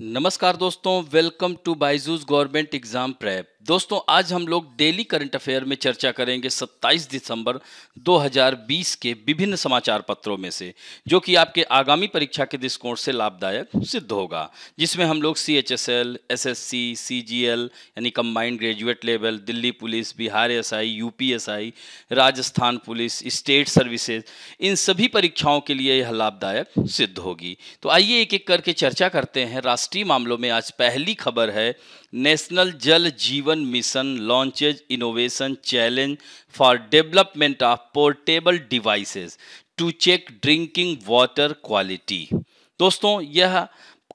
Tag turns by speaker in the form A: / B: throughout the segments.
A: नमस्कार दोस्तों, welcome to Byju's government exam prep. दोस्तों, आज हम लोग डेली करंट अफेयर में चर्चा करेंगे 27 दिसंबर 2020 के विभिन्न समाचार पत्रों में से, जो कि आपके आगामी परीक्षा के दृष्टिकोण से लाभदायक सिद्ध होगा। जिसमें हम लोग CHSL, SSC, CGL यानी combined graduate level, Delhi police, Bihar SI, UPSI, Rajasthan police, state services, इन सभी परीक्षाओं के लिए यह लाभदायक सिद्ध होगी। तो आइए एक एक करके चर्चा करते हैं। राष्ट्रीय मामलों में आज पहली खबर है, national Jal Jeevan mission launches innovation challenge for development of portable devices to check drinking water quality. दोस्तों, यह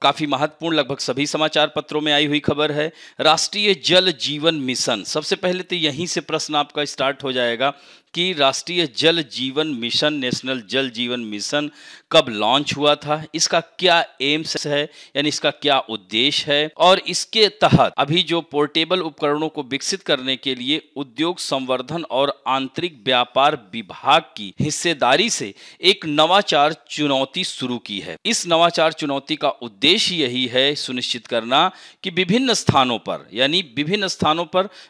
A: काफी महत्वपूर्ण, लगभग सभी समाचार पत्रों में आई हुई खबर है। राष्ट्रीय जल जीवन मिशन, सबसे पहले तो यहीं से प्रश्न आपका स्टार्ट हो जाएगा कि राष्ट्रीय जल Jeevan mission, national Jal Jeevan mission कब लॉन्च हुआ था, इसका क्या एम्स है, यानी इसका क्या उद्देश्य है, और इसके तहत अभी जो पोर्टेबल उपकरणों को विकसित करने के लिए उद्योग संवर्धन और आंतरिक व्यापार विभाग की हिस्सेदारी से एक नवाचार चुनौती शुरू की है। इस नवाचार चुनौती का उद्देश्य यही है सुनिश्चित करना कि विभिन्न स्थानों पर,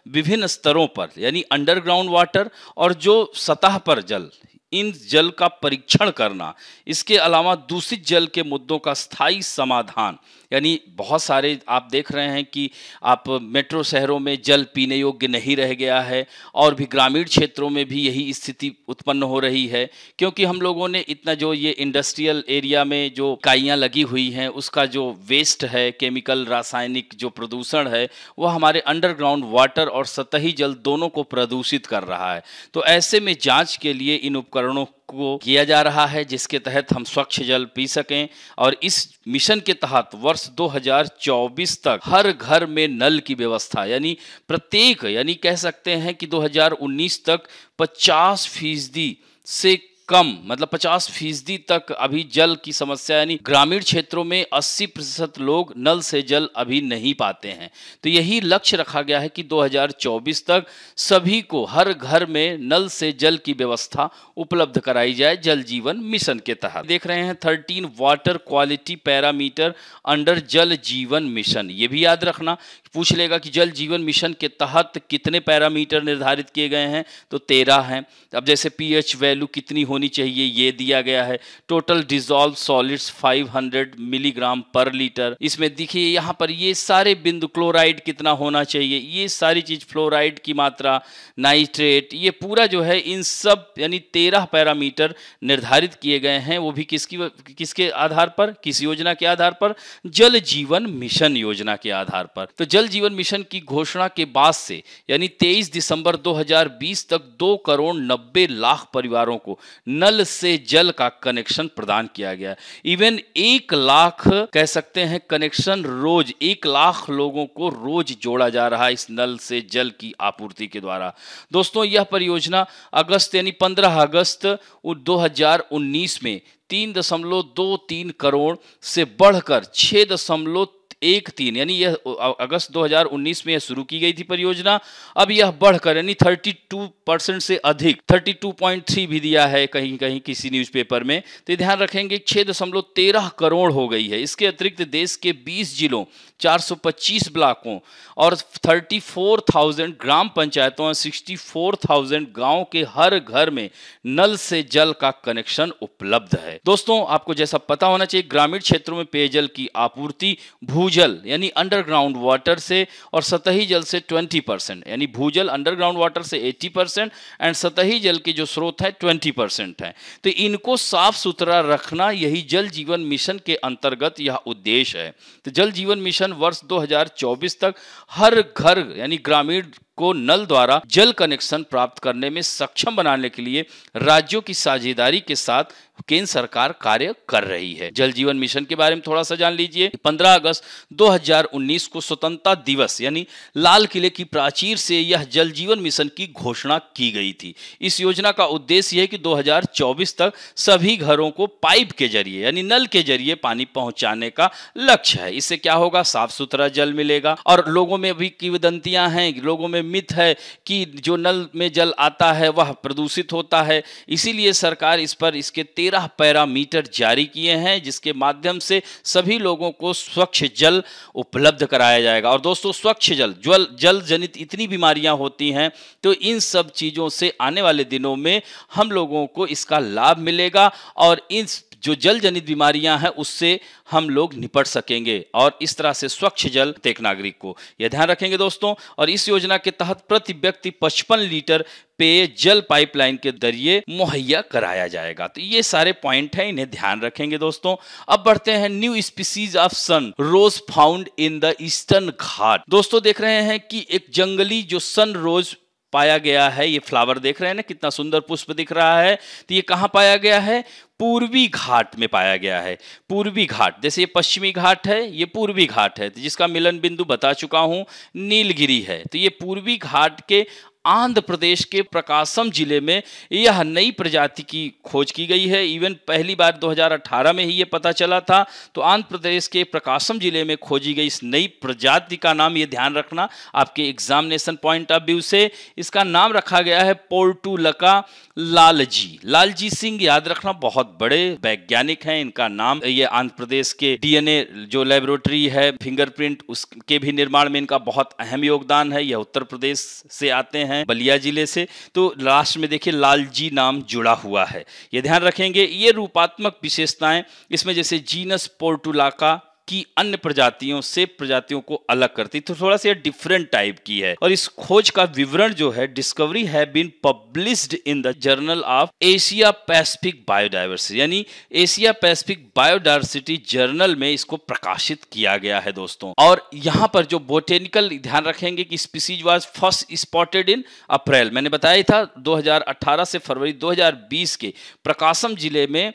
A: विभिन्न स्तरों पर, यानी अंडरग्राउंड वाटर और जो सतह पर जल, इन जल का परीक्षण करना, इसके अलावा दूषित जल के मुद्दों का स्थायी समाधान। यानी बहुत सारे आप देख रहे हैं कि आप मेट्रो शहरों में जल पीने योग्य नहीं रह गया है, और भी ग्रामीण क्षेत्रों में भी यही स्थिति उत्पन्न हो रही है, क्योंकि हम लोगों ने इतना जो ये इंडस्ट्रियल एरिया में जो इकाइयाँ लगी हुई हैं, उसका जो वेस्ट है, केमिकल रासायनिक जो प्रदूषण है, वह हमारे अंडरग्राउंड वाटर और सतही जल दोनों को प्रदूषित कर रहा है। तो ऐसे में जांच के लिए इन उपकरणों को किया जा रहा है, जिसके तहत हम स्वच्छ जल पी सकें। और इस मिशन के तहत वर्ष 2024 तक हर घर में नल की व्यवस्था, यानी प्रत्येक, यानी कह सकते हैं कि 2019 तक 50% से कम, मतलब 50% तक अभी जल की समस्या, यानी ग्रामीण क्षेत्रों में 80% लोग नल से जल अभी नहीं पाते हैं। तो यही लक्ष्य रखा गया है कि 2024 तक सभी को हर घर में नल से जल की व्यवस्था उपलब्ध कराई जाए, जल जीवन मिशन के तहत। देख रहे हैं 13 वाटर क्वालिटी पैरामीटर अंडर जल जीवन मिशन। ये भी याद रखना, पूछ लेगा कि जल जीवन मिशन के तहत कितने पैरामीटर निर्धारित किए गए हैं, तो 13 हैं। अब जैसे pH वैल्यू कितनी होनी चाहिए, ये दिया गया है। टोटल डिजॉल्व सॉलिड्स 500 मिलीग्राम पर लीटर। इसमें देखिए यहाँ पर ये सारे बिंदु, क्लोराइड कितना होना चाहिए, ये सारी चीज, फ्लोराइड की मात्रा, नाइट्रेट, ये पूरा जो है, इन सब यानी 13 पैरामीटर निर्धारित किए गए हैं। वो भी किसके आधार पर, किस योजना के आधार पर, जल जीवन मिशन योजना के आधार पर। तो जल जीवन मिशन की घोषणा के बाद से, यानी 23 दिसंबर 2020 तक 2 करोड़ 90 लाख परिवारों को नल से जल का कनेक्शन प्रदान किया गया। इवन 1 लाख कह सकते हैं कनेक्शन रोज, 1 लाख लोगों को रोज जोड़ा जा रहा है इस नल से जल की आपूर्ति के द्वारा। दोस्तों, यह परियोजना अगस्त, यानी 15 अगस्त 2019 में 3.23 करोड़ से बढ़कर 6.13, यानी यह अगस्त 2019 में यह शुरू की गई थी परियोजना। अब यह बढ़कर, यानी 32% से अधिक, 32.3 भी दिया है कहीं कहीं किसी न्यूज़पेपर में, तो ध्यान रखेंगे 6.13 करोड़ हो गई है। इसके अतिरिक्त देश के 20 जिलों, 425 ब्लॉकों और 34,000 ग्राम पंचायतों और 64,000 गांव के हर घर में नल से जल का कनेक्शन उपलब्ध है। दोस्तों, आपको जैसा पता होना चाहिए, ग्रामीण क्षेत्रों में पेयजल की आपूर्ति भूजल, यानी अंडरग्राउंड वाटर से, और सतही जल से 20%, यानी भूजल अंडरग्राउंड वाटर से 80% एंड सतही जल के जो स्रोत है 20% है। तो इनको साफ सुथरा रखना, यही जल जीवन मिशन के अंतर्गत यह उद्देश्य है। तो जल जीवन मिशन वर्ष 2024 तक हर घर, यानी ग्रामीण को नल द्वारा जल कनेक्शन प्राप्त करने में सक्षम बनाने के लिए राज्यों की साझेदारी के साथ केंद्र सरकार कार्य कर रही है। जल जीवन मिशन के बारे में थोड़ा सा जान लीजिए। 15 अगस्त 2019 को स्वतंत्रता दिवस, यानी लाल किले की प्राचीर से यह जल जीवन मिशन की घोषणा की गई थी। इस योजना का उद्देश्य है कि 2024 तक सभी घरों को पाइप के जरिए, यानी नल के जरिए पानी पहुंचाने का लक्ष्य है। इससे क्या होगा, साफ सुथरा जल मिलेगा। और लोगों में भी किंवदंतियां हैं, लोगों में मिथ है कि जो नल में जल आता है वह प्रदूषित होता है। इसीलिए सरकार इस पर इसके 13 पैरामीटर जारी किए हैं, जिसके माध्यम से सभी लोगों को स्वच्छ जल उपलब्ध कराया जाएगा। और दोस्तों, स्वच्छ जल जनित इतनी बीमारियां होती हैं, तो इन सब चीज़ों से आने वाले दिनों में हम लोगों को इसका लाभ मिलेगा और इन जो जल जनित बीमारियां हैं उससे हम लोग निपट सकेंगे। और इस तरह से स्वच्छ जल प्रत्येक नागरिक को यह ध्यान रखेंगे दोस्तों। और इस योजना के तहत प्रति व्यक्ति 55 लीटर पेय जल पाइपलाइन के जरिए मुहैया कराया जाएगा। तो ये सारे पॉइंट हैं, इन्हें ध्यान रखेंगे दोस्तों। अब बढ़ते हैं new species of sun rose found in the Eastern Ghat. दोस्तों, देख रहे हैं कि एक जंगली जो सन रोज पाया गया है, ये फ्लावर देख रहे हैं ना, कितना सुंदर पुष्प दिख रहा है। तो ये कहाँ पाया गया है? पूर्वी घाट में पाया गया है। पूर्वी घाट, जैसे ये पश्चिमी घाट है, ये पूर्वी घाट है, तो जिसका मिलन बिंदु बता चुका हूं, नीलगिरी है। तो ये पूर्वी घाट के आंध्र प्रदेश के प्रकाशम जिले में यह नई प्रजाति की खोज की गई है। इवन पहली बार 2018 में ही ये पता चला था। तो आंध्र प्रदेश के प्रकाशम जिले में खोजी गई इस नई प्रजाति का नाम, ये ध्यान रखना आपके एग्जामिनेशन पॉइंट ऑफ व्यू से, इसका नाम रखा गया है पोर्टुलका लालजी सिंह। याद रखना, बहुत बड़े वैज्ञानिक हैं। इनका नाम, ये आंध्र प्रदेश के डीएनए जो लेबोरेटरी है, फिंगरप्रिंट, उसके भी निर्माण में इनका बहुत अहम योगदान है। यह उत्तर प्रदेश से आते हैं, बलिया जिले से। तो लास्ट में देखिए लालजी नाम जुड़ा हुआ है, ये ध्यान रखेंगे। ये रूपात्मक विशेषताएं इसमें जैसे जीनस पोर्टुलाका की अन्य प्रजातियों को अलग करती, तो थोड़ा सा डिफरेंट टाइप की है। और इस खोज का विवरण जो है, discovery has been published in the journal of Asia Pacific biodiversity, यानी एशिया पैसिफिक बायोडायवर्सिटी जर्नल में इसको प्रकाशित किया गया है दोस्तों। और यहाँ पर जो बोटेनिकल ध्यान रखेंगे कि species was first spotted in April, मैंने बताया ही था 2018 से फरवरी 2020 के प्रकाशम जिले में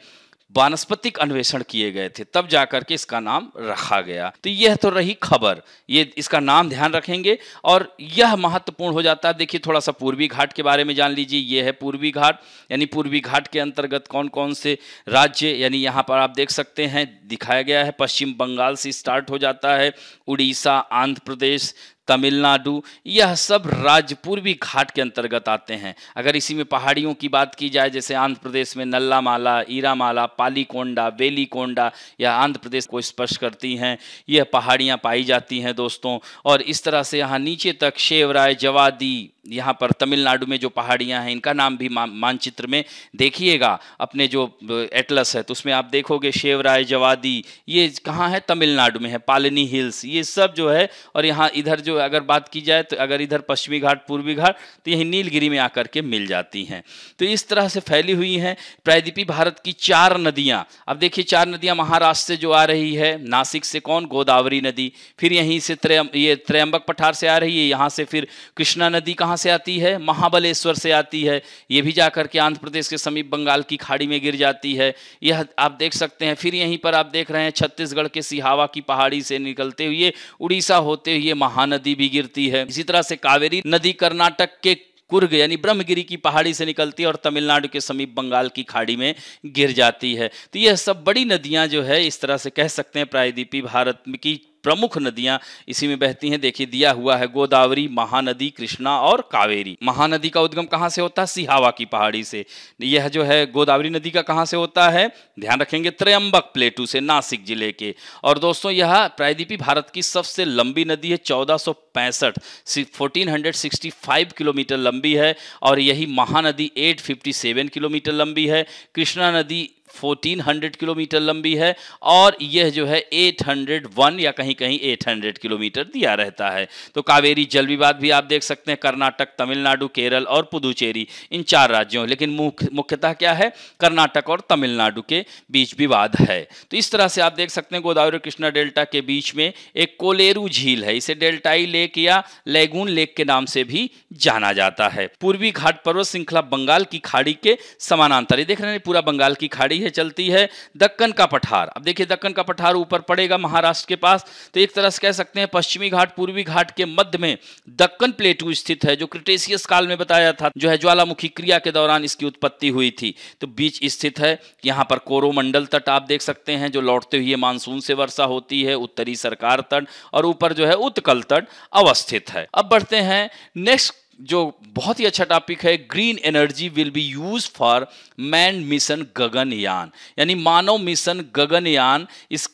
A: वानस्पतिक अन्वेषण किए गए थे, तब जाकर के इसका नाम रखा गया। तो यह तो रही खबर, ये इसका नाम ध्यान रखेंगे। और यह महत्वपूर्ण हो जाता है। देखिए, थोड़ा सा पूर्वी घाट के बारे में जान लीजिए। यह है पूर्वी घाट, यानी पूर्वी घाट के अंतर्गत कौन कौन से राज्य, यानी यहाँ पर आप देख सकते हैं दिखाया गया है। पश्चिम बंगाल से स्टार्ट हो जाता है, उड़ीसा, आंध्र प्रदेश, तमिलनाडु, यह सब राज्य पूर्वी घाट के अंतर्गत आते हैं। अगर इसी में पहाड़ियों की बात की जाए, जैसे आंध्र प्रदेश में नल्लामाला, ईरामाला, पालीकोंडा, वेलीकोंडा, यह आंध्र प्रदेश को स्पर्श करती हैं, यह पहाड़ियाँ पाई जाती हैं दोस्तों। और इस तरह से यहाँ नीचे तक शेवराय, जवादी, यहाँ पर तमिलनाडु में जो पहाड़ियाँ हैं इनका नाम भी मानचित्र में देखिएगा, अपने जो एटलस है तो उसमें आप देखोगे शेवराय, जवादी, ये कहाँ है? तमिलनाडु में है। पालनी हिल्स, ये सब जो है। और यहाँ इधर जो अगर बात की जाए, तो अगर इधर पश्चिमी घाट, पूर्वी घाट, तो यही नीलगिरी में आकर के मिल जाती हैं। तो इस तरह से फैली हुई हैं प्रायद्वीपीय भारत की 4 नदियाँ। अब देखिए 4 नदियाँ महाराष्ट्र से जो आ रही है, नासिक से कौन? गोदावरी नदी। फिर यहीं से ये त्रयंबक पठार से आ रही है। यहाँ से फिर कृष्णा नदी कहाँ से आती है? महाबलेश्वर से आती है। ये भी जाकर के आंध्र प्रदेश के समीप बंगाल की खाड़ी में गिर जाती है, यह आप देख सकते हैं। फिर यहीं पर आप देख रहे हैं छत्तीसगढ़ के सिहावा की पहाड़ी से निकलते हुए उड़ीसा होते हुए महानदी भी गिरती है। इसी तरह से कावेरी नदी कर्नाटक के कुर्ग यानी ब्रह्मगिरी की पहाड़ी से निकलती है और तमिलनाडु के समीप बंगाल की खाड़ी में गिर जाती है। तो यह सब बड़ी नदियां जो है, इस तरह से कह सकते हैं प्रायद्वीपीय भारत की प्रमुख नदियां इसी में बहती हैं। देखिए दिया हुआ है गोदावरी, महानदी, कृष्णा और कावेरी। महानदी का उद्गम कहाँ से होता है? सिहावा की पहाड़ी से। यह जो है गोदावरी नदी का कहाँ से होता है? ध्यान रखेंगे त्रयंबक प्लेटू से, नासिक जिले के। और दोस्तों यह प्रायद्वीपीय भारत की सबसे लंबी नदी है, 1465 किलोमीटर लंबी है। और यही महानदी 857 किलोमीटर लंबी है। कृष्णा नदी 1400 किलोमीटर लंबी है। और यह जो है 801 या कहीं कहीं 800 किलोमीटर दिया रहता है। तो कावेरी जल विवाद भी आप देख सकते हैं, कर्नाटक, तमिलनाडु, केरल और पुदुचेरी, इन 4 राज्यों, लेकिन मुख्यतः क्या है? कर्नाटक और तमिलनाडु के बीच विवाद है। तो इस तरह से आप देख सकते हैं गोदावरी कृष्णा डेल्टा के बीच में एक कोलेरू झील है। इसे डेल्टाई लेक या लेगून लेक के नाम से भी जाना जाता है। पूर्वी घाट पर्वत श्रृंखला बंगाल की खाड़ी के समानांतर, ये देख रहे हैं पूरा बंगाल की खाड़ी गाड़ी है चलती है दक्कन का पठार। अब देखिए दक्कन का पठार ऊपर पड़ेगा महाराष्ट्र के पास, तो एक तरह से कह सकते हैं पश्चिमी घाट पूर्वी घाट के मध्य में दक्कन प्लेटू स्थित है, जो क्रिटेशियस काल में बताया था जो है ज्वालामुखी क्रिया के दौरान इसकी उत्पत्ति हुई थी। तो बीच स्थित है। यहाँ पर कोरोमंडल तट आप देख सकते हैं जो लौटते हुए मानसून से वर्षा होती है, उत्तरी सरकार तट, और ऊपर जो है उत्कल तट अवस्थित है। अब बढ़ते हैं नेक्स्ट जो बहुत ही अच्छा टॉपिक है, green energy will be use for man mission Gaganyaan, यानी मानव मिशन गगनयान।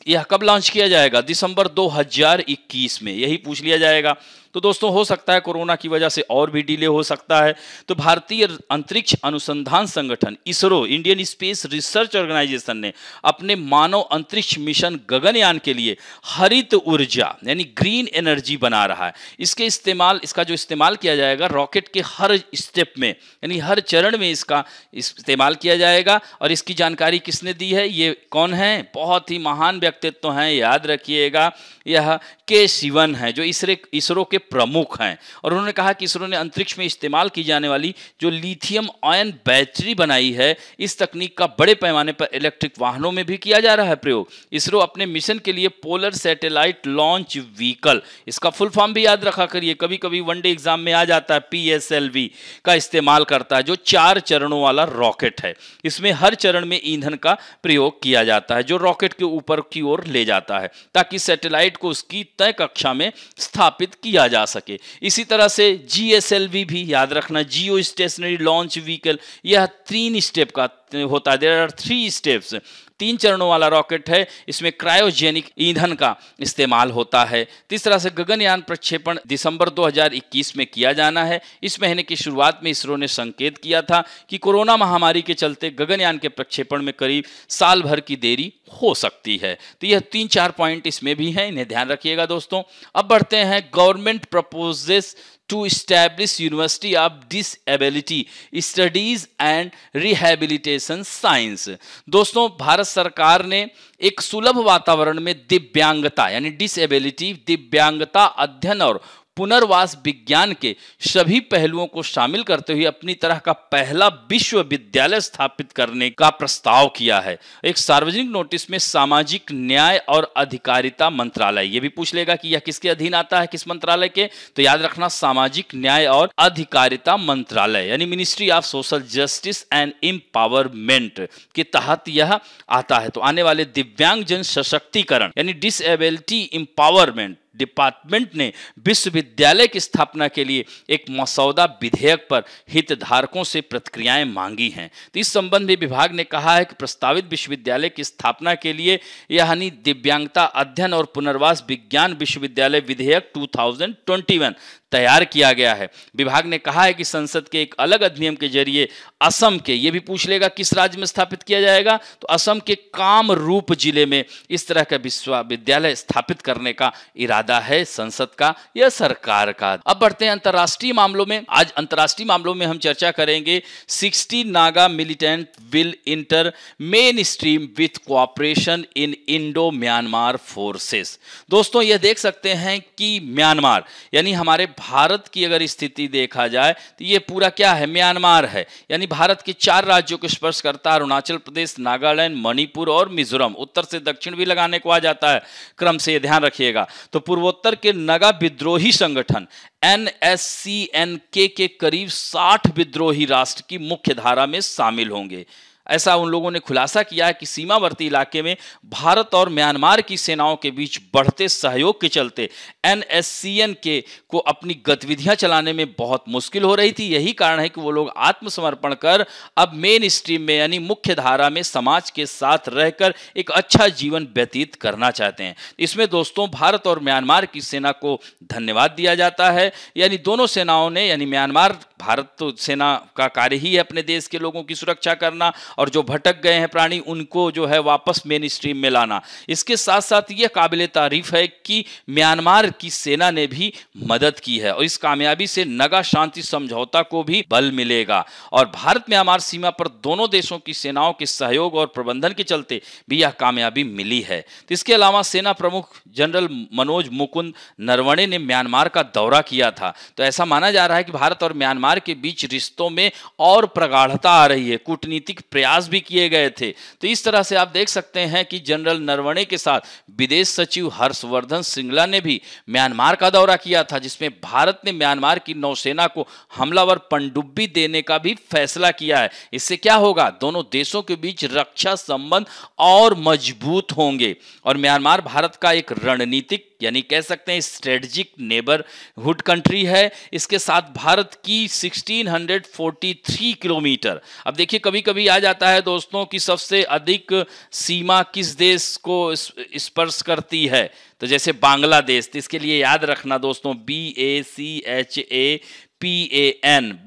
A: यह कब लॉन्च किया जाएगा? दिसंबर 2021 में, यही पूछ लिया जाएगा। तो दोस्तों हो सकता है कोरोना की वजह से और भी डिले हो सकता है। तो भारतीय अंतरिक्ष अनुसंधान संगठन ISRO, Indian space research organisation ने अपने मानव अंतरिक्ष मिशन गगनयान के लिए हरित ऊर्जा यानी ग्रीन एनर्जी बना रहा है। इसका जो इस्तेमाल किया जाएगा रॉकेट के हर स्टेप में, यानी हर चरण में इसका इस्तेमाल किया जाएगा। और इसकी जानकारी किसने दी है? ये कौन है? बहुत ही महान व्यक्तित्व हैं, याद रखिएगा। यह के शिवन है जो इसरो के प्रमुख हैं, और उन्होंने कहा कि इसरो ने अंतरिक्ष में इस्तेमाल की जाने वाली जो लिथियम आयन बैटरी बनाई है, इस तकनीक का बड़े पैमाने पर इलेक्ट्रिक वाहनों में भी किया जा रहा है प्रयोग। इसरो अपने मिशन के लिए पोलर सैटेलाइट लॉन्च व्हीकल, इसका फुल फॉर्म भी याद रखा करिए, कभी कभी वनडे एग्जाम में आ जाता है, PSLV का इस्तेमाल करता है, जो 4 चरणों वाला रॉकेट है। इसमें हर चरण में ईंधन का प्रयोग किया जाता है जो रॉकेट के ऊपर की ओर ले जाता है, ताकि सैटेलाइट को उसकी तय कक्षा में स्थापित किया जा सके। इसी तरह से GSLV भी याद रखना, जियो स्टेशनरी लॉन्च व्हीकल, यह 3 स्टेप का होता है। देयर आर 3 स्टेप्स, 3 चरणों वाला रॉकेट है। इसमें क्रायोजेनिक ईंधन का इस्तेमाल होता है। इस तरह से गगनयान प्रक्षेपण दिसंबर 2021 में किया जाना है। इस महीने की शुरुआत में इसरो ने संकेत किया था कि कोरोना महामारी के चलते गगनयान के प्रक्षेपण में करीब साल भर की देरी हो सकती है। तो यह 3-4 पॉइंट इसमें भी हैं, इन्हें ध्यान रखिएगा दोस्तों। अब बढ़ते हैं, government proposes to establish university of disability studies and rehabilitation science. दोस्तों भारत सरकार ने एक सुलभ वातावरण में दिव्यांगता यानी डिसेबिलिटी, दिव्यांगता अध्ययन और पुनर्वास विज्ञान के सभी पहलुओं को शामिल करते हुए अपनी तरह का पहला विश्वविद्यालय स्थापित करने का प्रस्ताव किया है। एक सार्वजनिक नोटिस में सामाजिक न्याय और अधिकारिता मंत्रालय, ये भी पूछ लेगा कि यह किसके अधीन आता है, किस मंत्रालय के, तो याद रखना सामाजिक न्याय और अधिकारिता मंत्रालय यानी ministry of social justice and empowerment के तहत यह आता है। तो आने वाले दिव्यांग जन सशक्तिकरण यानी डिसेबिलिटी एम्पावरमेंट डिपार्टमेंट ने विश्वविद्यालय की स्थापना के लिए एक मसौदा विधेयक पर हितधारकों से प्रतिक्रियाएं मांगी हैं। तो इस संबंध में विभाग ने कहा है कि प्रस्तावित विश्वविद्यालय की स्थापना के लिए यानी दिव्यांगता अध्ययन और पुनर्वास विज्ञान विश्वविद्यालय विधेयक 2021 तैयार किया गया है। विभाग ने कहा है कि संसद के एक अलग अधिनियम के जरिए असम के, ये भी पूछ लेगा किस राज्य में स्थापित किया जाएगा, तो असम के कामरूप जिले में इस तरह का विश्वविद्यालय स्थापित करने का इरादा है संसद का या सरकार का। अब बढ़ते हैं अंतर्राष्ट्रीय मामलों में। आज अंतर्राष्ट्रीय मामलों में हम चर्चा करेंगे 60 Naga militant will inter main stream with cooperation in Indo Myanmar forces. दोस्तों यह देख सकते हैं कि म्यांमार यानी हमारे भारत की अगर स्थिति देखा जाए तो ये पूरा क्या है, म्यांमार है, यानी भारत के 4 राज्यों को स्पर्श करता है, अरुणाचल प्रदेश, नागालैंड, मणिपुर और मिजोरम। उत्तर से दक्षिण भी लगाने को आ जाता है क्रम से, ध्यान रखिएगा। तो पूर्वोत्तर के नगा विद्रोही संगठन NSCN-K के करीब 60 विद्रोही राष्ट्र की मुख्य धारा में शामिल होंगे। ऐसा उन लोगों ने खुलासा किया है कि सीमावर्ती इलाके में भारत और म्यांमार की सेनाओं के बीच बढ़ते सहयोग के चलते NSCN-K को अपनी गतिविधियां चलाने में बहुत मुश्किल हो रही थी। यही कारण है कि वो लोग आत्मसमर्पण कर अब मेन स्ट्रीम में यानी मुख्य धारा में समाज के साथ रहकर एक अच्छा जीवन व्यतीत करना चाहते हैं। इसमें दोस्तों भारत और म्यांमार की सेना को धन्यवाद दिया जाता है। यानी दोनों सेनाओं ने, यानी म्यांमार, भारत तो सेना का कार्य ही है अपने देश के लोगों की सुरक्षा करना और जो भटक गए हैं प्राणी उनको जो है वापस मेन स्ट्रीम में लाना। इसके साथ साथ यह काबिले तारीफ है कि म्यांमार की सेना ने भी मदद की है और इस कामयाबी से नगा शांति समझौता को भी बल मिलेगा। और भारत म्यांमार सीमा पर दोनों देशों की सेनाओं के सहयोग और प्रबंधन के चलते भी यह कामयाबी मिली है। तो इसके अलावा सेना प्रमुख जनरल मनोज मुकुंद नरवणे ने म्यांमार का दौरा किया था। तो ऐसा माना जा रहा है कि भारत और म्यांमार के बीच रिश्तों में और प्रगाढ़ता आ रही है। कूटनीतिक प्रयास प्रयास भी किए गए थे। तो इस तरह से आप देख सकते हैं कि जनरल नरवणे के साथ विदेश सचिव हर्षवर्धन श्रृंगला ने भी म्यांमार का दौरा किया था, जिसमें भारत ने म्यांमार की नौसेना को हमलावर पनडुब्बी देने का भी फैसला किया है। इससे क्या होगा, दोनों देशों के बीच रक्षा संबंध और मजबूत होंगे और म्यांमार भारत का एक रणनीतिक यानी कह सकते हैं स्ट्रेटजिक नेबरहुड कंट्री है। इसके साथ भारत की 1643 किलोमीटर। अब देखिए कभी कभी आ जाता है दोस्तों कि सबसे अधिक सीमा किस देश को स्पर्श करती है, तो जैसे बांग्लादेश। तो इसके लिए याद रखना दोस्तों BACHAPAN,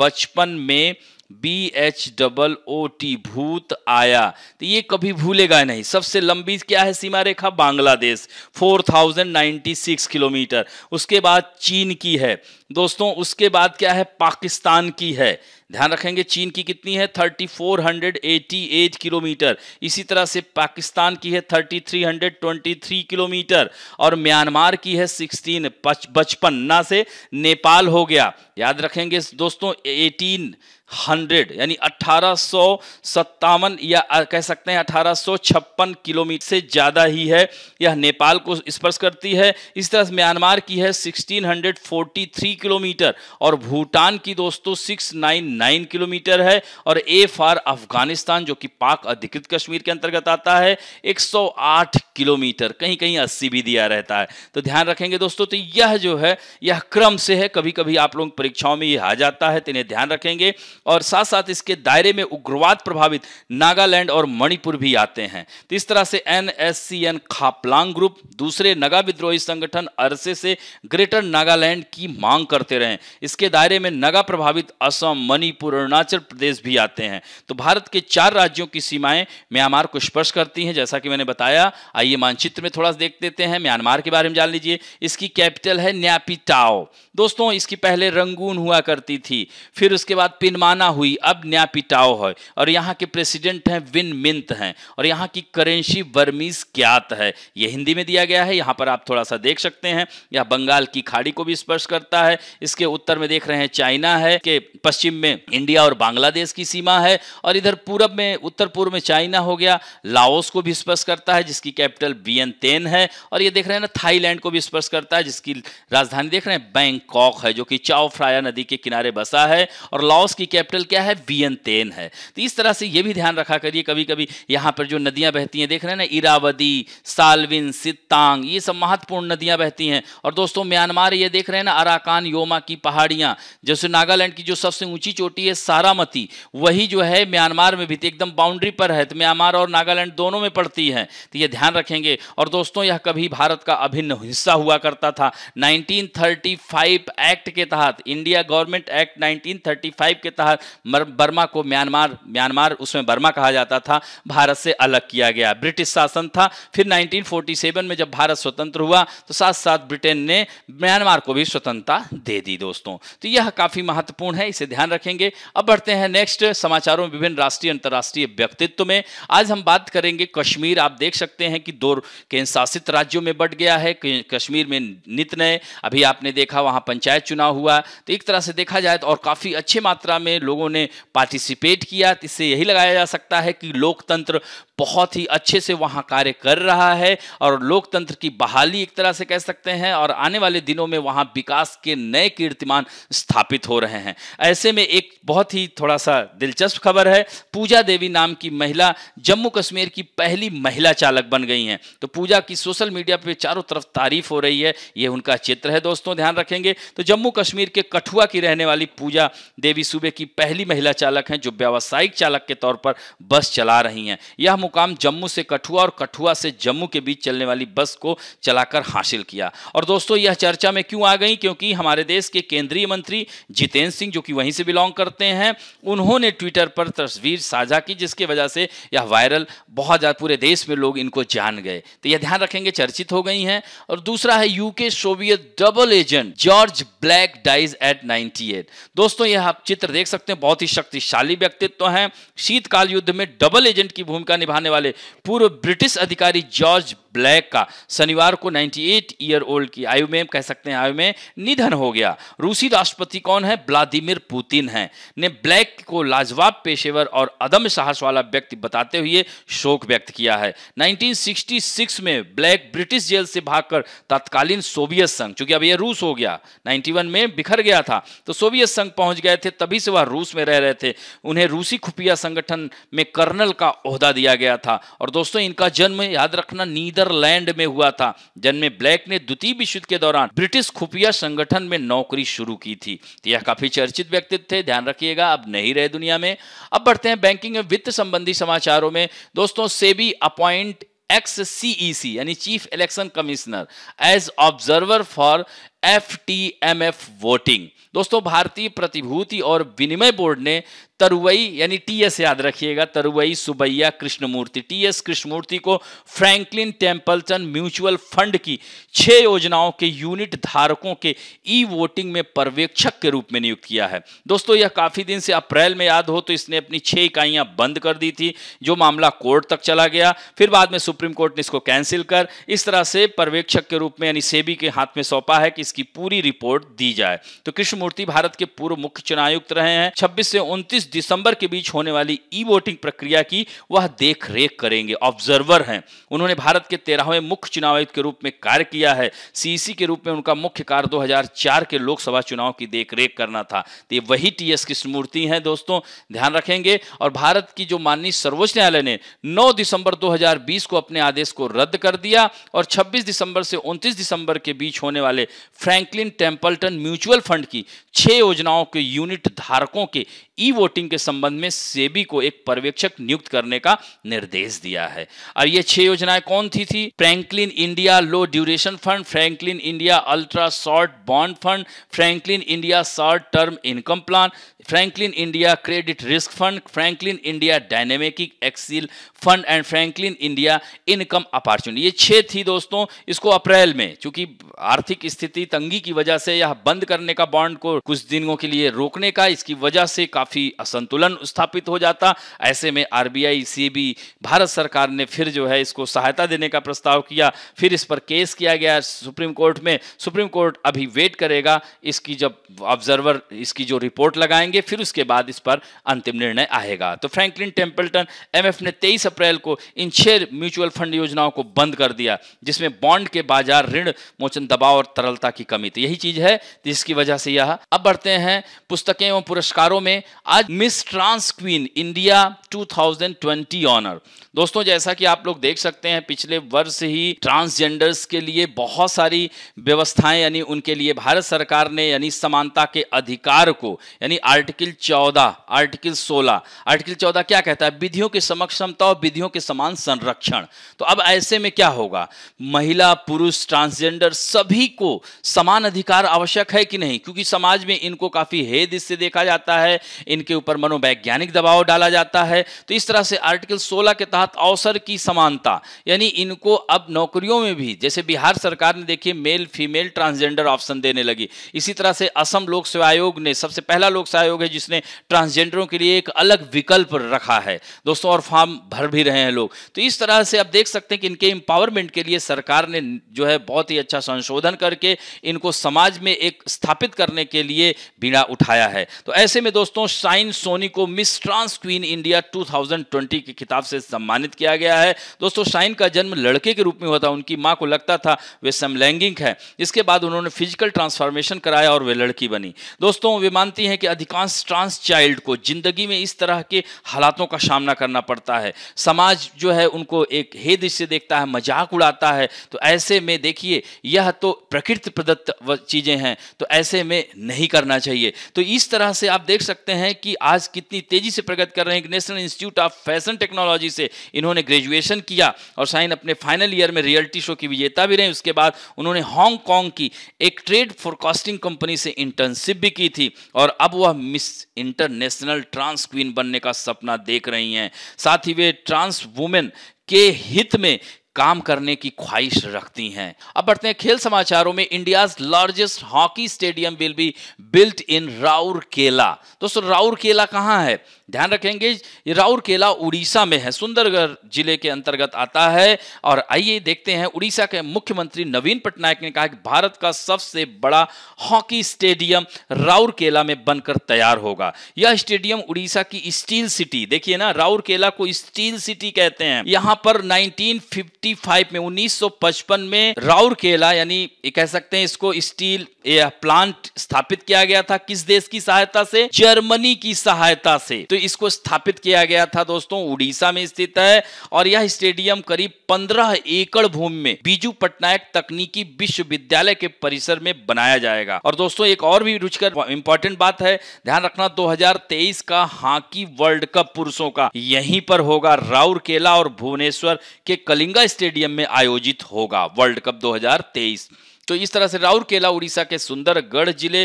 A: बचपन में BHOOT, भूत आया, तो ये कभी भूलेगा नहीं। सबसे लंबी क्या है सीमा रेखा, बांग्लादेश 4096 किलोमीटर। उसके बाद चीन की है दोस्तों, उसके बाद क्या है, पाकिस्तान की है। ध्यान रखेंगे चीन की कितनी है, 3488 किलोमीटर। इसी तरह से पाकिस्तान की है 3323 किलोमीटर और म्यांमार की है 1655 ना से नेपाल हो गया। याद रखेंगे दोस्तों 1800 यानी 1857 या कह सकते हैं 1856 किलोमीटर से ज्यादा ही है, यह नेपाल को स्पर्श करती है। इस तरह से म्यांमार की है 1643 किलोमीटर और भूटान की दोस्तों 699 किलोमीटर है और ए फॉर अफगानिस्तान जो कि पाक अधिकृत कश्मीर के अंतर्गत आता है 108 किलोमीटर, कहीं कहीं 80 भी दिया रहता है। तो ध्यान रखेंगे दोस्तों, तो यह जो है यह क्रम से है, कभी कभी आप लोग परीक्षाओं में यह आ जाता है, तो इन्हें ध्यान रखेंगे। और साथ साथ इसके दायरे में उग्रवाद प्रभावित नागालैंड और मणिपुर भी आते हैं। तो इस तरह से NSCN खापलांग ग्रुप दूसरे नगा विद्रोही संगठन अरसे से ग्रेटर नागालैंड की मांग करते रहे। इसके दायरे में नगा प्रभावित असम, मणिपुर, अरुणाचल प्रदेश भी आते हैं। तो भारत के 4 राज्यों की सीमाएं म्यांमार को स्पर्श करती हैं, जैसा कि मैंने बताया। आइए मानचित्र में थोड़ा देख लेते हैं, म्यांमार के बारे में जान लीजिए। इसकी कैपिटल है न्यापिटाओ दोस्तों। इसकी पहले रंगून हुआ करती थी, फिर उसके बाद पिनमाना हुई, अब न्यापिटाओ है और यहाँ के प्रेसिडेंट हैं विन मिंत हैं और यहाँ की करेंसी बर्मीज क्यात है। यह हिंदी में दिया गया है, यहाँ पर आप थोड़ा सा देख सकते हैं। यह बंगाल की खाड़ी को भी स्पर्श करता है। इसके उत्तर में देख रहे हैं चाइना है, के पश्चिम में इंडिया और बांग्लादेश की सीमा है और इधर पूरब में उत्तर पूर्व में चाइना हो गया, लाओस को भी स्पर्श करता है जिसकी कैपिटल वियंतियन है और ये देख रहे हैं ना थाईलैंड को भी स्पर्श करता है जिसकी राजधानी देख रहे हैं बैंकॉक है, जो कि चाओ फ्राया नदी के किनारे बसा है और लाओस की कैपिटल क्या है, वियंतियन है। तो इस तरह से ये भी ध्यान रखा करिए, कभी कभी यहाँ पर जो नदियां बहती हैं देख रहे हैं ना, इरावदी, सालविन, सितांग, ये सब महत्वपूर्ण नदियां बहती हैं। और दोस्तों म्यांमार ये देख रहे हैं ना, अराकान योमा की पहाड़ियां, जैसे नागालैंड की जो सबसे ऊंची चोटी है सारामती, वही जो है म्यांमार में भी एकदम बाउंड्री पर है, तो म्यांमार और नागालैंड दोनों में पड़ती है, तो ये ध्यान रखेंगे। और दोस्तों यह कभी भारत का अभिन्न हिस्सा हुआ करता था। 1935 एक्ट के तहत, इंडिया गवर्नमेंट एक्ट 1935 के तहत बर्मा को म्यांमार उसमें बर्मा कहा जाता था, भारत से अलग किया गया। ब्रिटिश शासन था। फिर 1947 में जब भारत स्वतंत्र हुआ तो साथ साथ ब्रिटेन ने म्यांमार को भी स्वतंत्रता दे दी दोस्तों। तो यह काफी महत्वपूर्ण है, इसे ध्यान रखेंगे। अब बढ़ते हैं नेक्स्ट समाचारों में विभिन्न राष्ट्रीय अंतर्राष्ट्रीय व्यक्तित्व में। आज हम बात करेंगे कश्मीर। आप देख सकते हैं कि 2 केंद्र शासित राज्यों में बढ़ गया है। कश्मीर में नित नए, अभी आपने देखा वहां पंचायत चुनाव हुआ, तो एक तरह से देखा जाए तो और काफी अच्छी मात्रा में लोगों ने पार्टिसिपेट किया। इससे यही लगाया जा सकता है कि लोकतंत्र बहुत ही अच्छे से वहां कार्य कर रहा है और लोकतंत्र की बहाली एक तरह से कह सकते हैं और आने वाले दिनों में वहां विकास के नए कीर्तिमान स्थापित हो रहे हैं। ऐसे में एक बहुत ही थोड़ा सा दिलचस्प खबर है, पूजा देवी नाम की महिला जम्मू कश्मीर की पहली महिला चालक बन गई हैं। तो पूजा की सोशल मीडिया पे चारों तरफ तारीफ हो रही है, ये उनका चित्र है दोस्तों, ध्यान रखेंगे। तो जम्मू कश्मीर के कठुआ की रहने वाली पूजा देवी सूबे की पहली महिला चालक हैं जो व्यावसायिक चालक के तौर पर बस चला रही हैं। यह मुकाम जम्मू से कठुआ और कठुआ से जम्मू के बीच चलने वाली बस को चलाकर हासिल किया। और दोस्तों यह चर्चा में क्यों आ गई, क्योंकि हमारे देश के केंद्रीय मंत्री जितेंद्र सिंह जो कि वहीं से बिलोंग करते हैं, उन्होंने ट्विटर पर तस्वीर साझा की जिसकी वजह से यह वायरल बहुत ज्यादा पूरे देश में लोग इनको जान गए। तो यह ध्यान रखेंगे, चर्चित हो गई हैं। और दूसरा है UK Soviet double agent George Blake dies at 98। दोस्तों यह आप चित्र देख सकते हैं, बहुत ही शक्तिशाली व्यक्तित्व हैं। शीतकाल युद्ध में डबल एजेंट की भूमिका निभाने वाले पूर्व ब्रिटिश अधिकारी जॉर्ज ब्लैक का शनिवार को 98 ईयर ओल्ड की आयु में, कह सकते हैं आयु में, निधन हो गया। रूसी राष्ट्रपति कौन है? व्लादिमीर पुतिन है, ने ब्लैक को लाजवाब पेशेवर और अदम्य साहस वाला व्यक्ति बताते हुए शोक व्यक्त किया है। 1966 में ब्लैक ब्रिटिश जेल से भागकर तत्कालीन सोवियत संघ, चूंकि अब यह रूस हो गया, 91 में बिखर गया था, तो सोवियत संघ पहुंच गए थे, तभी से वह रूस में रह रहे थे। उन्हें रूसी खुफिया संगठन में कर्नल का ओहदा दिया गया था। और दोस्तों इनका जन्म, याद रखना, नीदरलैंड में हुआ था। जन्म में ब्लैक ने द्वितीय विश्व युद्ध के दौरान ब्रिटिश खुफिया संगठन में नौकरी शुरू की थी। तो यह काफी चर्चित व्यक्तित्व थे, ध्यान रखिएगा, अब नहीं रहे दुनिया में। अब बढ़ते हैं बैंकिंग एवं वित्त संबंधी समाचारों में। दोस्तों सेबी अपॉइंट एक्स सीईसी यानी chief election commissioner as observer for FTMF voting. दोस्तों भारतीय प्रतिभूति और विनिमय बोर्ड ने तरुवई यानी टीएस, याद रखिएगा, तरुवई सुबैया कृष्णमूर्ति, टीएस कृष्णमूर्ति को फ्रैंकलिन टेम्पल्टन म्यूचुअल फंड की 6 योजनाओं के यूनिट धारकों के ई वोटिंग में पर्यवेक्षक के रूप में नियुक्त किया है। दोस्तों यह काफी दिन से, अप्रैल में याद हो तो इसने अपनी 6 इकाइयां बंद कर दी थी, जो मामला कोर्ट तक चला गया, फिर बाद में सुप्रीम कोर्ट ने इसको कैंसिल कर इस तरह से पर्यवेक्षक के रूप में यानी सेबी के हाथ में सौंपा है कि इसकी पूरी रिपोर्ट दी जाए। तो कृष्णमूर्ति भारत के पूर्व मुख्य चुनाव आयुक्त रहे हैं। 26 से 29 दिसंबर के बीच होने वाली ई वोटिंग प्रक्रिया की वह देख रेख करेंगे, ऑब्जर्वर हैं। उन्होंने भारत के 13वें मुख्य चुनाव आयुक्त के रूप में कार्य किया है। सीईसी के रूप में उनका मुख्य कार्य 2004 के लोकसभा चुनाव की देखरेख करना था। तो ये वही टीएस कृष्णमूर्ति हैं दोस्तों, ध्यान रखेंगे। और भारत की जो माननीय सर्वोच्च न्यायालय ने 9 दिसंबर 2020 को अपने आदेश को रद्द कर दिया और 26 दिसंबर से 29 दिसंबर के बीच होने वाले फ्रैंकलिन टेम्पल्टन म्यूचुअल फंड की 6 योजनाओं के यूनिट धारकों के ई वोटिंग के संबंध में सेबी को एक पर्यवेक्षक नियुक्त करने का निर्देश दिया है। और ये 6 योजनाएं कौन थी? Franklin India low duration fund, Franklin India ultra short bond fund, Franklin India short term income plan, Franklin India credit risk fund, Franklin India dynamic exhale fund and Franklin India income opportunity. ये 6 थी दोस्तों। इसको अप्रैल में, चूंकि आर्थिक स्थिति तंगी की वजह से यह बंद करने का, बॉन्ड को कुछ दिनों के लिए रोकने का, इसकी वजह से काफी असंतुलन स्थापित हो जाता। ऐसे में आरबीआई, सेबी, भारत सरकार ने फिर जो है इसको सहायता देने का प्रस्ताव किया। फिर इस पर केस किया गया सुप्रीम कोर्ट में। सुप्रीम कोर्ट अभी वेट करेगा इसकी, जब ऑब्जर्वर इसकी जो रिपोर्ट लगाएंगे फिर उसके बाद इस पर अंतिम निर्णय आएगा। तो फ्रैंकलिन टेम्पल्टन एमएफ ने 23 अप्रैल को इन 6 म्यूचुअल फंड योजनाओं को बंद कर दिया, जिसमें बॉन्ड के बाजार, ऋण मोचन दबाव और तरलता की कमी थी। यही चीज है जिसकी वजह से यह। अब बढ़ते हैं पुस्तकें एवं पुरस्कारों में। आज Miss Trans Queen India 2020 honour. दोस्तों जैसा कि आप लोग देख सकते हैं, पिछले वर्ष ही ट्रांसजेंडर्स के लिए बहुत सारी व्यवस्थाएं, यानी उनके लिए भारत सरकार ने यानी समानता के अधिकार को, यानी आर्टिकल 14, आर्टिकल 16, आर्टिकल 14 क्या कहता है? विधियों की समक्षमता और विधियों के समान संरक्षण। तो अब ऐसे में क्या होगा? महिला, पुरुष, ट्रांसजेंडर सभी को समान अधिकार आवश्यक है कि नहीं? क्योंकि समाज में इनको काफी हेद इससे देखा जाता है, इनके ऊपर मनोवैज्ञानिक दबाव डाला जाता है। तो इस तरह से आर्टिकल 16 के तहत अवसर की समानता, यानी इनको अब नौकरियों में भी, जैसे बिहार सरकार ने देखिए मेल फीमेल ट्रांसजेंडर ऑप्शन देने लगी, इसी तरह से असम लोक सेवा आयोग ने, सबसे पहला लोक सेवा आयोग है जिसने ट्रांसजेंडरों के लिए एक अलग विकल्प रखा है दोस्तों, और फॉर्म भर भी रहे हैं लोग। तो इस तरह से आप देख सकते हैं कि इनके एम्पावरमेंट के लिए सरकार ने जो है बहुत ही अच्छा संशोधन करके इनको समाज में एक स्थापित करने के लिए बीड़ा उठाया है। तो ऐसे में दोस्तों शाइन सोनी को मिस ट्रांस क्वीन इंडिया 2020 के खिताब से सम्मानित किया गया है। दोस्तों शाइन का जन्म लड़के के रूप में हुआ था, उनकी मां को लगता था वे समलैंगिक है। इसके बाद उन्होंने फिजिकल ट्रांसफॉर्मेशन कराया और वे लड़की बनी। दोस्तों वे मानती हैं कि अधिकांश ट्रांस चाइल्ड को जिंदगी में इस तरह के हालातों का सामना करना पड़ता है। समाज जो है उनको एक हेद से देखता है, मजाक उड़ाता है। तो ऐसे में देखिए यह तो प्रकृति प्रदत्त चीजें हैं, तो ऐसे में नहीं करना चाहिए। तो इस तरह से आप देख सकते हैं कि आज कितनी तेजी से प्रगति कर रहे हैं। National institute of fashion technology से इन्होंने ग्रेजुएशन किया और शाइन अपने फाइनल ईयर में रियलिटी शो की विजेता भी रहे। उसके बाद उन्होंने हांगकांग की एक ट्रेड फोरकास्टिंग कंपनी से इंटर्नशिप भी की थी और अब वह मिस इंटरनेशनल ट्रांस क्वीन बनने का सपना देख रही हैं। साथ ही वे ट्रांस वुमेन के हित में काम करने की ख्वाहिश रखती हैं। अब बढ़ते हैं खेल समाचारों में। India's largest hockey stadium will be built in Rourkela. दोस्तों राउरकेला कहाँ है? ध्यान रखेंगे ये राउरकेला उड़ीसा में है, सुंदरगढ़ जिले के अंतर्गत आता है। और आइए देखते हैं, उड़ीसा के मुख्यमंत्री नवीन पटनायक ने कहा कि भारत का सबसे बड़ा हॉकी स्टेडियम राउरकेला में बनकर तैयार होगा। यह स्टेडियम उड़ीसा की स्टील सिटी, देखिए ना, राउरकेला को स्टील सिटी कहते हैं। यहां पर 1955 में 1955 में राउरकेला यानी कह सकते हैं इसको स्टील प्लांट स्थापित किया गया था। किस देश की सहायता से? जर्मनी की सहायता से। तो इसको स्थापित किया गया था दोस्तों, उड़ीसा में स्थित है। और यह स्टेडियम करीब 15 एकड़ भूमि में बीजू पटनायक तकनीकी विश्वविद्यालय के परिसर में बनाया जाएगा। और दोस्तों एक और भी रुचिकर इंपॉर्टेंट बात है, ध्यान रखना, 2023 का हॉकी वर्ल्ड कप पुरुषों का यहीं पर होगा, राउरकेला और भुवनेश्वर के कलिंगा स्टेडियम में आयोजित होगा वर्ल्ड कप 2023। तो इस तरह से राउरकेला उड़ीसा के सुंदरगढ़ जिले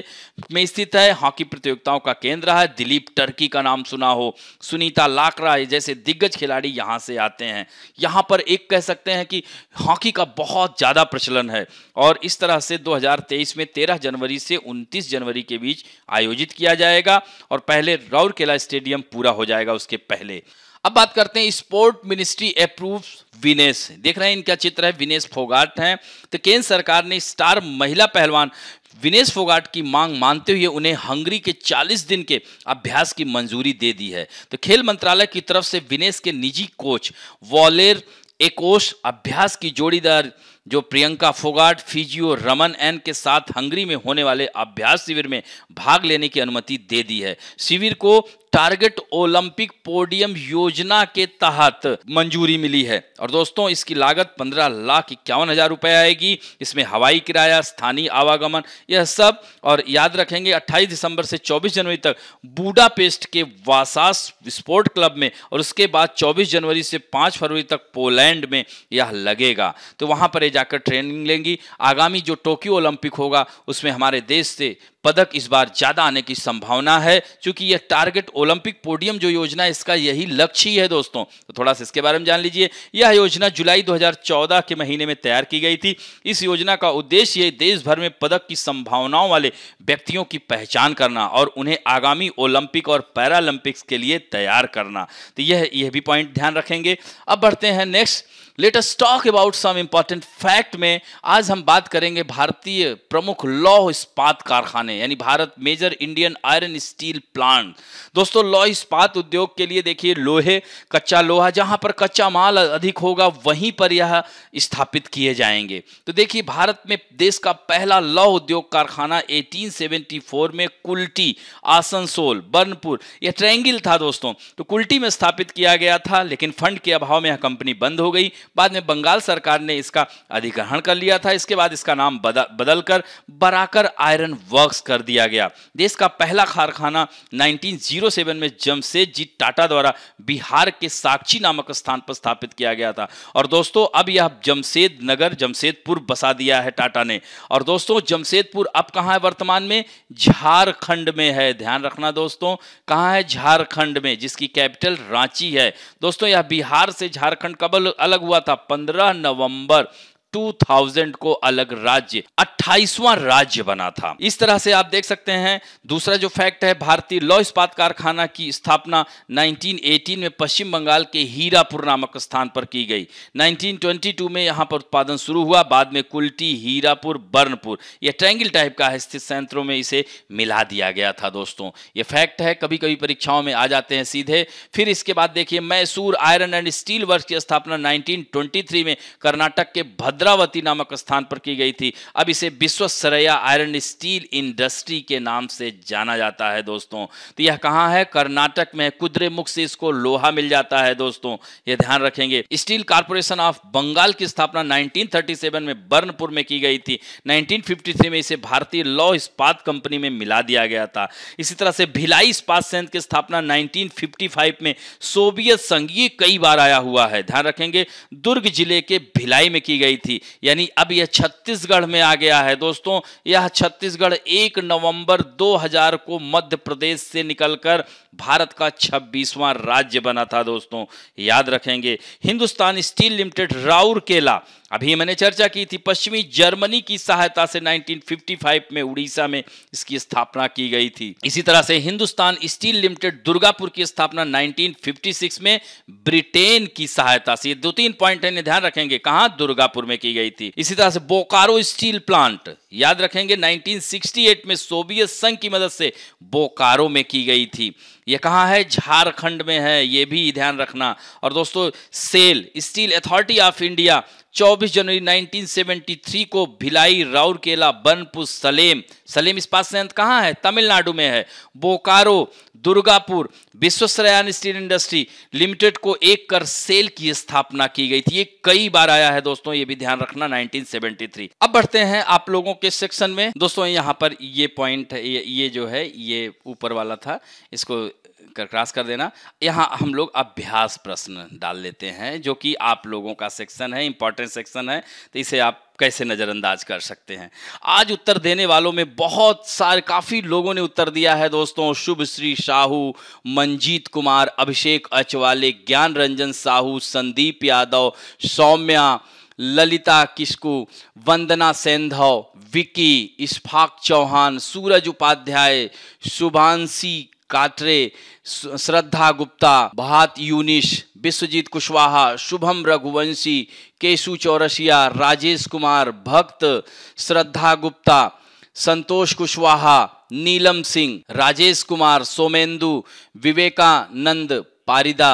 A: में स्थित है, हॉकी प्रतियोगिताओं का केंद्र है। दिलीप टर्की का नाम सुना हो, सुनीता लाकरा जैसे दिग्गज खिलाड़ी यहां से आते हैं। यहां पर एक कह सकते हैं कि हॉकी का बहुत ज्यादा प्रचलन है। और इस तरह से 2023 में 13 जनवरी से 29 जनवरी के बीच आयोजित किया जाएगा और पहले राउरकेला स्टेडियम पूरा हो जाएगा उसके पहले। अब बात करते हैं स्पोर्ट मिनिस्ट्री अप्रूव विनेश, देख रहे हैं इनका चित्र है, विनेश फोगाट हैं। तो केंद्र सरकार ने स्टार महिला पहलवान विनेश फोगाट की मांग मानते हुए उन्हें हंगरी के 40 दिन के अभ्यास की मंजूरी दे दी है। तो खेल मंत्रालय की तरफ से विनेश के निजी कोच वॉलेर एकोश अभ्यास की जोड़ीदार जो प्रियंका फोगाट फिजियो रमन एन के साथ हंगरी में होने वाले अभ्यास शिविर में भाग लेने की अनुमति दे दी है। शिविर को टारगेट ओलंपिक पोडियम योजना के तहत मंजूरी मिली है। और दोस्तों इसकी लागत 15,51,000 रुपए आएगी। इसमें हवाई किराया, स्थानीय आवागमन, यह सब। और याद रखेंगे 28 दिसंबर से 24 जनवरी तक बुडापेस्ट के वासास स्पोर्ट क्लब में, और उसके बाद 24 जनवरी से 5 फरवरी तक पोलैंड में यह लगेगा। तो वहां पर जाकर ट्रेनिंग लेंगी। आगामी जो टोक्यो ओलंपिक होगा उसमें हमारे देश से पदक इस बार ज्यादा आने की संभावना है, क्योंकि यह टारगेट ओलंपिक पोडियम जो योजना है इसका यही लक्ष्य ही है दोस्तों। तो थोड़ा सा इसके बारे में जान लीजिए। यह योजना जुलाई 2014 के महीने में तैयार की गई थी। इस योजना का उद्देश्य ये देश भर में पदक की संभावनाओं वाले व्यक्तियों की पहचान करना और उन्हें आगामी ओलंपिक और पैरालंपिक्स के लिए तैयार करना। तो यह भी पॉइंट ध्यान रखेंगे। अब बढ़ते हैं next, let us talk about some important fact में आज हम बात करेंगे भारतीय प्रमुख लौह इस्पात कारखाने, यानी Bharat major Indian iron steel plant. दोस्तों लौह इस्पात उद्योग के लिए देखिए लोहे, कच्चा लोहा, जहां पर कच्चा माल अधिक होगा वहीं पर यह स्थापित किए जाएंगे। तो देखिए भारत में देश का पहला लौह उद्योग कारखाना 1874 में कुल्टी, आसनसोल, बर्नपुर, यह ट्रायंगल था दोस्तों। तो कुल्टी में स्थापित किया गया था, लेकिन फंड के अभाव में यह कंपनी बंद हो गई। बाद में बंगाल सरकार ने इसका अधिग्रहण कर लिया था। इसके बाद इसका नाम बदलकर बराकर आयरन वर्क्स कर दिया गया। देश का पहला कारखाना 1907 में जमशेदजी टाटा द्वारा बिहार के साक्षी नामक स्थान पर स्थापित किया गया था। और दोस्तों अब यह जमशेदपुर बसा दिया है टाटा ने। और दोस्तों जमशेदपुर अब कहां है वर्तमान में? झारखंड में है। ध्यान रखना दोस्तों, कहां है? झारखंड में, जिसकी कैपिटल रांची है। दोस्तों यह बिहार से झारखंड कब अलग हुआ था? 15 नवंबर 2000 को अलग राज्य, 28वां राज्य बना था। इस तरह से आप देख सकते हैं। दूसरा जो फैक्ट है, भारतीय लौह इस्पात कारखाना की स्थापना 1918 में पश्चिम बंगाल के हीरापुर नामक स्थान पर की गई। 1922 में यहां पर उत्पादन शुरू हुआ। बाद में कुल्टी, हीरापुर, बर्नपुर, यह ट्रायंगल टाइप का है, स्थित संयंत्रों में इसे मिला दिया गया था दोस्तों। यह फैक्ट है, कभी कभी परीक्षाओं में आ जाते हैं सीधे। फिर इसके बाद देखिए Mysore iron and steel works की स्थापना 1923 में कर्नाटक के भद्रावती नामक स्थान पर की गई थी। अब इसे विश्वेश्वरैया आयरन स्टील इंडस्ट्री के नाम से जाना जाता है दोस्तों। तो यह कहां है? कर्नाटक में। कुद्रेमुख से इसको लोहा मिल जाता है दोस्तों, यह ध्यान रखेंगे। स्टील कॉर्पोरेशन ऑफ बंगाल की स्थापना 1937 में बर्नपुर में की गई थी। 1953 में इसे भारतीय लौह इस्पात कंपनी में मिला दिया गया था। इसी तरह से भिलाई इस्पात संयंत्र की स्थापना 1955 में सोवियत संघ, ये कई बार आया हुआ है, ध्यान रखेंगे, दुर्ग जिले के भिलाई में की गई थी। यानी अब यह छत्तीसगढ़ में आ गया है दोस्तों। यह छत्तीसगढ़ 1 नवंबर 2000 को मध्य प्रदेश से निकलकर भारत का 26वां राज्य बना था दोस्तों, याद रखेंगे। हिंदुस्तान स्टील लिमिटेड राउरकेला अभी मैंने चर्चा की थी, पश्चिमी जर्मनी की सहायता से 1955 में उड़ीसा में इसकी स्थापना की गई थी। इसी तरह से हिंदुस्तान स्टील लिमिटेड दुर्गापुर की स्थापना 1956 में ब्रिटेन की सहायता से, ये 2-3 पॉइंट है, ध्यान रखेंगे, कहां, दुर्गापुर में की गई थी। इसी तरह से बोकारो स्टील प्लांट याद रखेंगे 1968 में सोवियत संघ की मदद से बोकारो में की गई थी। ये कहाँ है, झारखंड में है, ये भी ध्यान रखना। और दोस्तों SAIL steel authority of India 24 जनवरी 1973 को भिलाई, राउरकेला, बनपुर, सलेम इस्पात संयंत्र कहाँ है, तमिलनाडु में है। Bokaro, Durgapur, Visvesvaraya steel industry limited को एक कर सेल की स्थापना की गई थी। ये कई बार आया है दोस्तों, ये भी ध्यान रखना, 1973। अब बढ़ते हैं आप लोगों के सेक्शन में। दोस्तों यहाँ पर ये पॉइंट, ये जो है ये ऊपर वाला था, इसको क्रॉस कर देना। यहाँ हम लोग अभ्यास प्रश्न डाल लेते हैं, जो कि आप लोगों का सेक्शन है, इंपॉर्टेंट सेक्शन है, तो इसे आप कैसे नजरअंदाज कर सकते हैं। आज उत्तर देने वालों में बहुत सारे, काफी लोगों ने उत्तर दिया है दोस्तों। शुभश्री साहू, मंजीत कुमार, अभिषेक अचवाले, ज्ञान रंजन साहू, संदीप यादव, सौम्या, ललिता किस्कू, वंदना सेंधव, विकी, इशफाक चौहान, सूरज उपाध्याय, शुभांशी काटरे, श्रद्धा गुप्ता, भात यूनिश, विश्वजीत कुशवाहा, शुभम रघुवंशी, केशु चौरसिया, राजेश कुमार, भक्त, श्रद्धा गुप्ता, संतोष कुशवाहा, नीलम सिंह, राजेश कुमार, सोमेंदु, विवेकानंद पारिदा,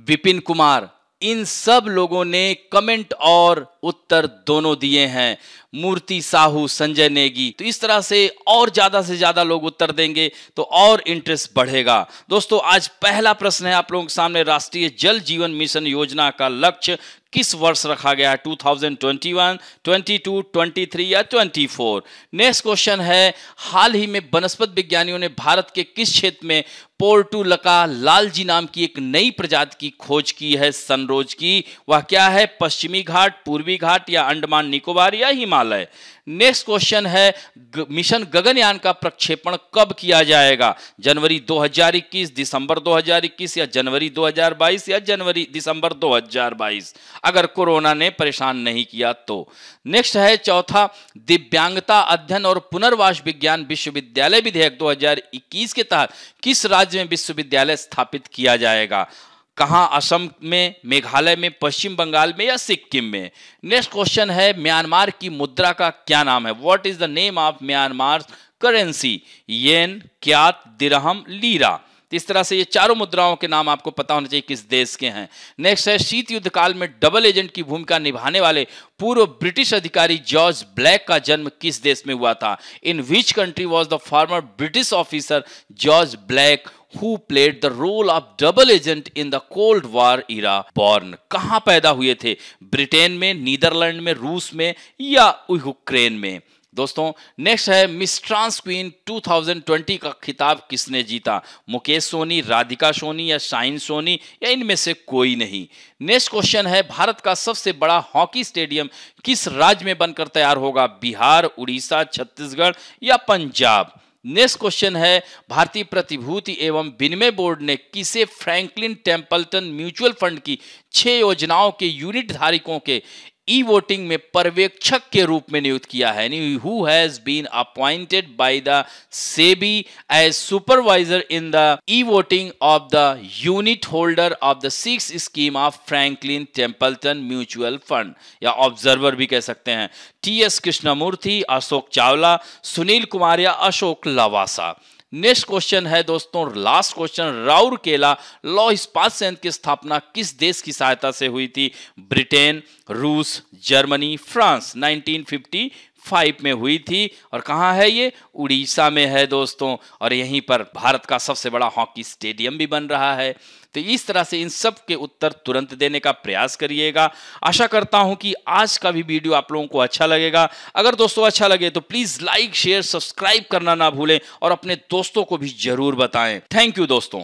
A: विपिन कुमार, इन सब लोगों ने कमेंट और उत्तर दोनों दिए हैं। मूर्ति साहू, संजय नेगी। तो इस तरह से और ज्यादा से ज्यादा लोग उत्तर देंगे तो और इंटरेस्ट बढ़ेगा। दोस्तों आज पहला प्रश्न है आप लोगों के सामने, राष्ट्रीय जल जीवन मिशन योजना का लक्ष्य किस वर्ष रखा गया है, 2021, 22, 23 या 24। नेक्स्ट क्वेश्चन है, हाल ही में वनस्पति विज्ञानियों ने भारत के किस क्षेत्र में पोर्टुलका लालजी नाम की एक नई प्रजाति की खोज की है, सनरोज की, वह क्या है, पश्चिमी घाट, पूर्वी घाट या अंडमान निकोबार या हिमालय। नेक्स्ट क्वेश्चन है, मिशन गगनयान का प्रक्षेपण कब किया जाएगा, जनवरी 2021, दिसंबर 2021 या जनवरी 2022 या जनवरी दिसंबर 2022, अगर कोरोना ने परेशान नहीं किया तो। नेक्स्ट है चौथा, दिव्यांगता अध्ययन और पुनर्वास विज्ञान विश्वविद्यालय विधेयक 2021 के तहत किस राज्य में विश्वविद्यालय स्थापित किया जाएगा, कहां, असम में, मेघालय में, पश्चिम बंगाल में या सिक्किम में। नेक्स्ट क्वेश्चन है, म्यांमार की मुद्रा का क्या नाम है, what is the name of Myanmar currency, yen, क्यात, dirham, lira. इस तरह से ये चारों मुद्राओं के नाम आपको पता होना चाहिए किस देश के हैं। नेक्स्ट है, शीत युद्ध काल में डबल एजेंट की भूमिका निभाने वाले पूर्व ब्रिटिश अधिकारी जॉर्ज ब्लैक का जन्म किस देश में हुआ था, in which country was the former British officer George Black who played the role of double agent in the Cold War era born। कहां पैदा हुए थे, ब्रिटेन में, नीदरलैंड में, रूस में या यूक्रेन में। दोस्तों नेक्स्ट है, मिस ट्रांस क्वीन 2020 का खिताब किसने जीता, मुकेश सोनी, राधिका सोनी या शाइन सोनी या इनमें से कोई नहीं। नेक्स्ट क्वेश्चन है, भारत का सबसे बड़ा हॉकी स्टेडियम किस राज्य में बनकर तैयार होगा, बिहार, उड़ीसा, छत्तीसगढ़ या पंजाब। नेक्स्ट क्वेश्चन है, भारतीय प्रतिभूति एवं विनिमय बोर्ड ने किसे फ्रैंकलिन टेम्पल्टन म्यूचुअल फंड की 6 योजनाओं के यूनिट धारकों के ई वोटिंग में पर्यवेक्षक के रूप में नियुक्त किया है, यानी who has been appointed by the SEBI as supervisor in the e voting of the unit holder of the 6 scheme of Franklin Templeton mutual fund, या ऑब्जर्वर भी कह सकते हैं। टी.एस. कृष्णमूर्ति, अशोक चावला, सुनील कुमार या अशोक लवासा। नेक्स्ट क्वेश्चन है दोस्तों, लास्ट क्वेश्चन, राउरकेला लौह इस्पात संयंत्र की स्थापना किस देश की सहायता से हुई थी, ब्रिटेन, रूस, जर्मनी, फ्रांस। 1955 में हुई थी और कहाँ है ये, उड़ीसा में है दोस्तों, और यहीं पर भारत का सबसे बड़ा हॉकी स्टेडियम भी बन रहा है। तो इस तरह से इन सब के उत्तर तुरंत देने का प्रयास करिएगा। आशा करता हूं कि आज का भी वीडियो आप लोगों को अच्छा लगेगा। अगर दोस्तों अच्छा लगे तो प्लीज लाइक, शेयर, सब्सक्राइब करना ना भूलें और अपने दोस्तों को भी जरूर बताएं। थैंक यू दोस्तों।